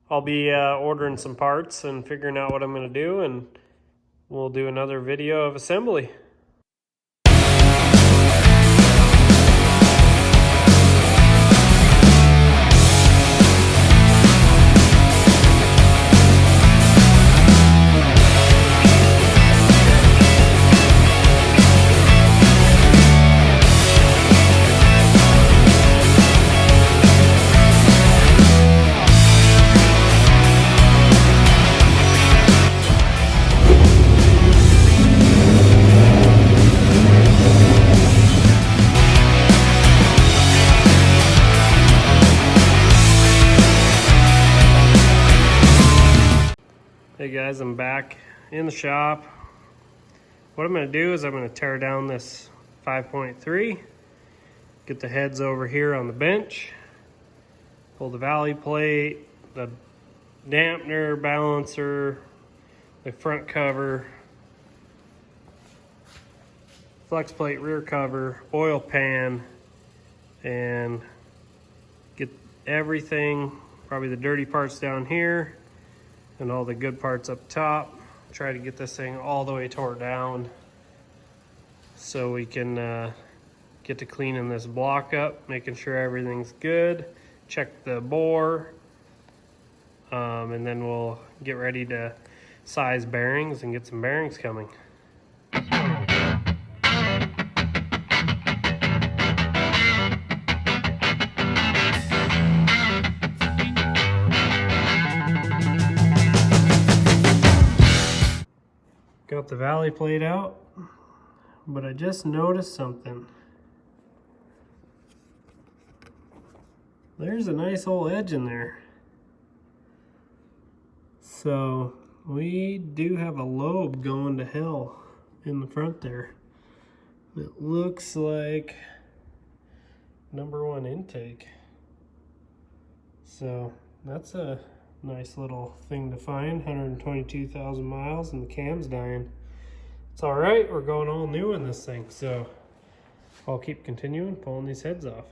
I'll be ordering some parts and figuring out what I'm going to do, and we'll do another video of assembly. Hey guys, I'm back in the shop. What I'm going to do is I'm going to tear down this 5.3, get the heads over here on the bench, pull the valley plate, the dampener, balancer, the front cover, flex plate rear cover, oil pan, and get everything, probably the dirty parts down here and all the good parts up top. Try to get this thing all the way tore down so we can get to cleaning this block up, making sure everything's good, check the bore, and then we'll get ready to size bearings and get some bearings coming. Got the valley plate out, but I just noticed something. There's a nice old edge in there. So we do have a lobe going to hell in the front there. It looks like #1 intake. So that's a nice little thing to find. 122,000 miles and the cam's dying. It's all right, we're going all new in this thing, so I'll keep continuing pulling these heads off.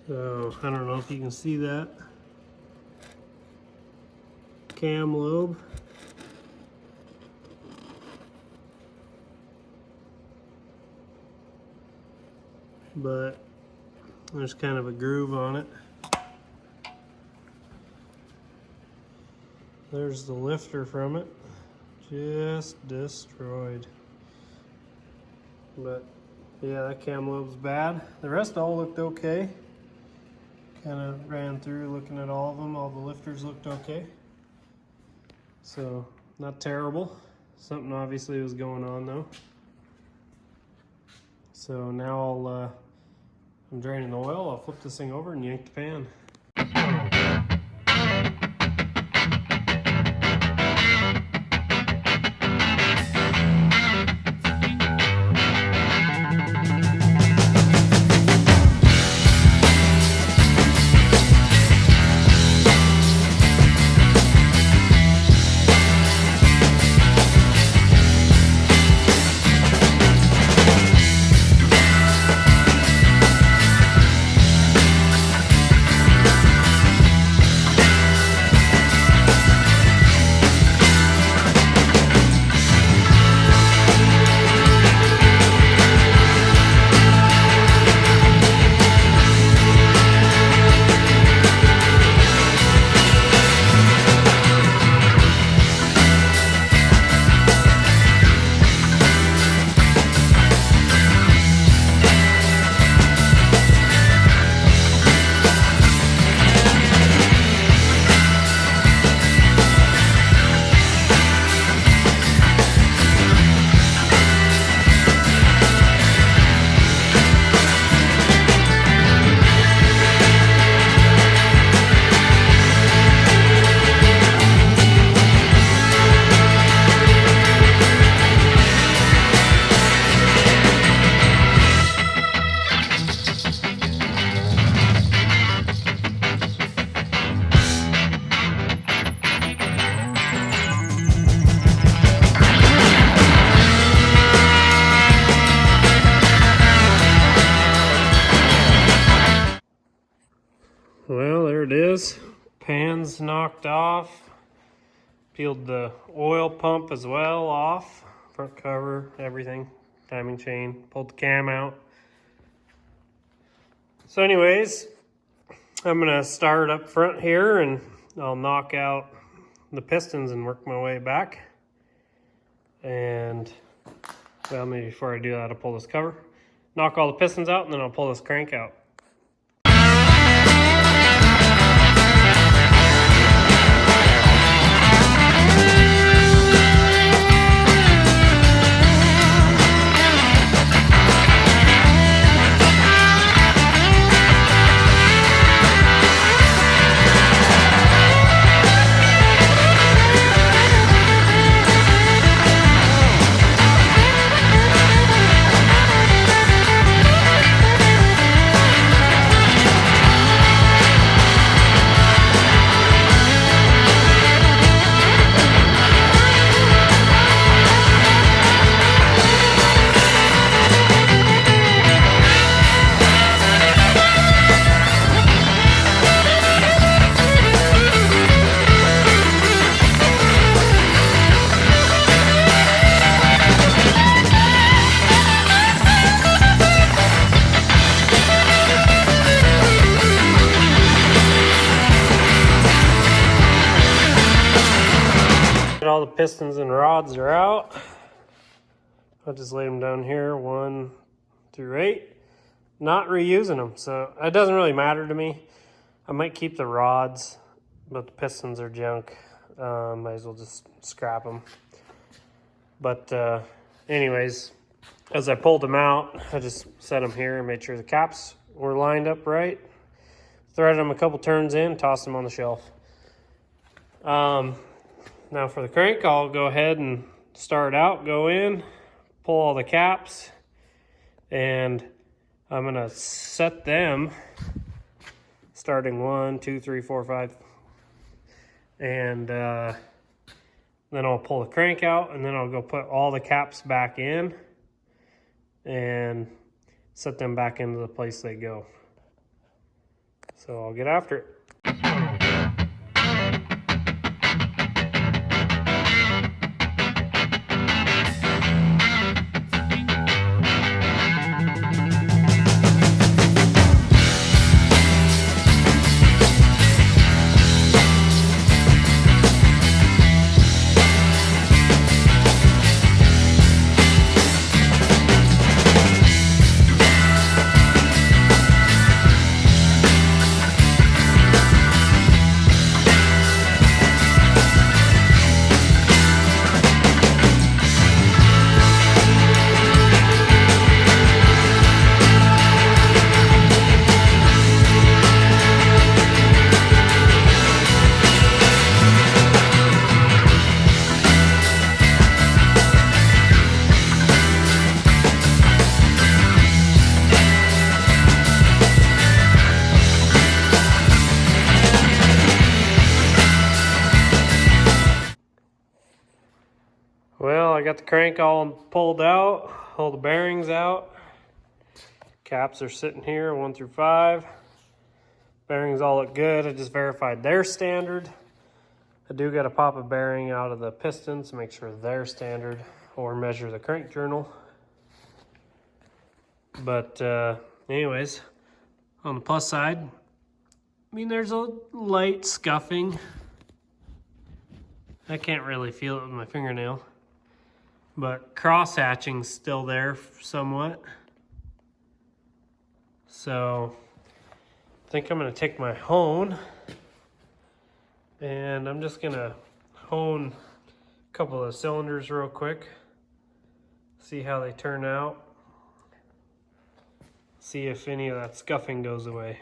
So I don't know if you can see that cam lobe. But there's kind of a groove on it. There's the lifter from it, just destroyed. But yeah, that cam lobe's bad. The rest all looked okay. Kind of ran through looking at all of them. All the lifters looked okay. So not terrible. Something obviously was going on though. So now I'm draining the oil. I'll flip this thing over and yank the pan. Well, there it is. Pan's knocked off. Peeled the oil pump as well off. Front cover, everything. Timing chain. Pulled the cam out. So anyways, I'm gonna start up front here and I'll knock out the pistons and work my way back. And well, maybe before I do that, I'll pull this cover. Knock all the pistons out and then I'll pull this crank out. All the pistons and rods are out. I'll just lay them down here, 1 through 8. Not reusing them, so it doesn't really matter to me. I might keep the rods, but the pistons are junk. Might as well just scrap them. But anyways, as I pulled them out, I just set them here and made sure the caps were lined up right. Threaded them a couple turns in, tossed them on the shelf. Now for the crank, I'll go ahead and start out, go in, pull all the caps, and I'm gonna set them starting 1, 2, 3, 4, 5. And then I'll pull the crank out and then I'll go put all the caps back in and set them back into the place they go. So I'll get after it. Well, I got the crank all pulled out, all the bearings out. Caps are sitting here, 1 through 5. Bearings all look good. I just verified their standard. I do got to pop a bearing out of the pistons to make sure they're standard, or measure the crank journal. But anyways, on the plus side, I mean, there's a light scuffing. I can't really feel it with my fingernail. But cross-hatching's still there somewhat. So I think I'm gonna take my hone and I'm just gonna hone a couple of cylinders real quick. See how they turn out. See if any of that scuffing goes away.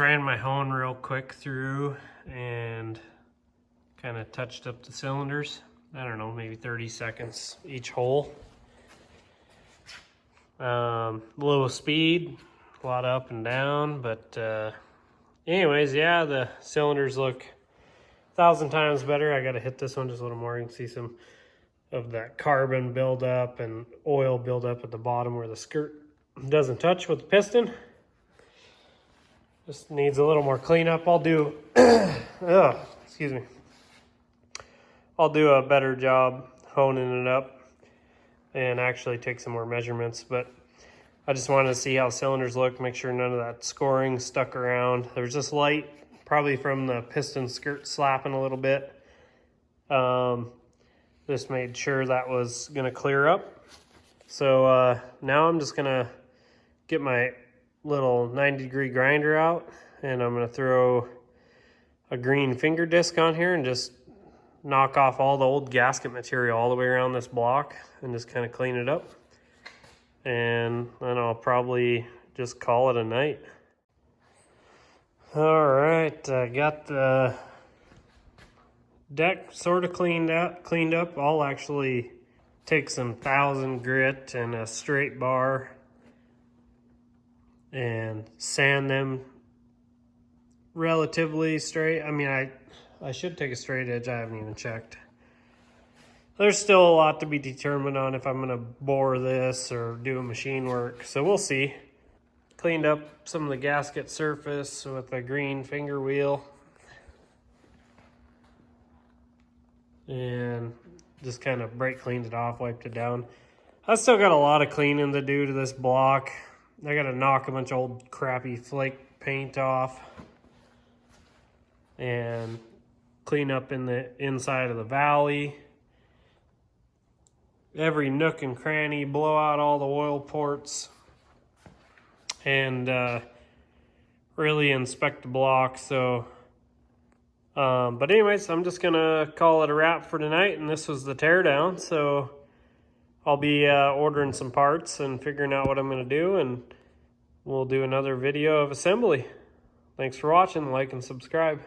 ran my hone real quick through and kind of touched up the cylinders. I don't know, maybe 30 seconds each hole. Low speed, a lot up and down, but anyways, yeah, the cylinders look 1,000 times better. I got to hit this one just a little more. You can see some of that carbon buildup and oil buildup at the bottom where the skirt doesn't touch with the piston. Just needs a little more cleanup. I'll do, excuse me. I'll do a better job honing it up and actually take some more measurements, but I just wanted to see how cylinders look, make sure none of that scoring stuck around. There's just light, probably from the piston skirt slapping a little bit. Just made sure that was gonna clear up. So now I'm just gonna get my little 90-degree grinder out, and I'm gonna throw a green finger disc on here and just knock off all the old gasket material all the way around this block and just kind of clean it up. And then I'll probably just call it a night. All right, I got the deck sort of cleaned up. I'll actually take some 1000 grit and a straight bar and sand them relatively straight. I mean, I should take a straight edge. I haven't even checked. There's still a lot to be determined on if I'm gonna bore this or do machine work, so we'll see. Cleaned up some of the gasket surface with a green finger wheel. And just kind of brake cleaned it off, wiped it down. I still got a lot of cleaning to do to this block. I gotta knock a bunch of old crappy flake paint off and clean up in the inside of the valley. Every nook and cranny, blow out all the oil ports, and really inspect the block. So, but anyways, I'm just gonna call it a wrap for tonight, and this was the teardown. So I'll be ordering some parts and figuring out what I'm gonna do, and we'll do another video of assembly. Thanks for watching, like and subscribe.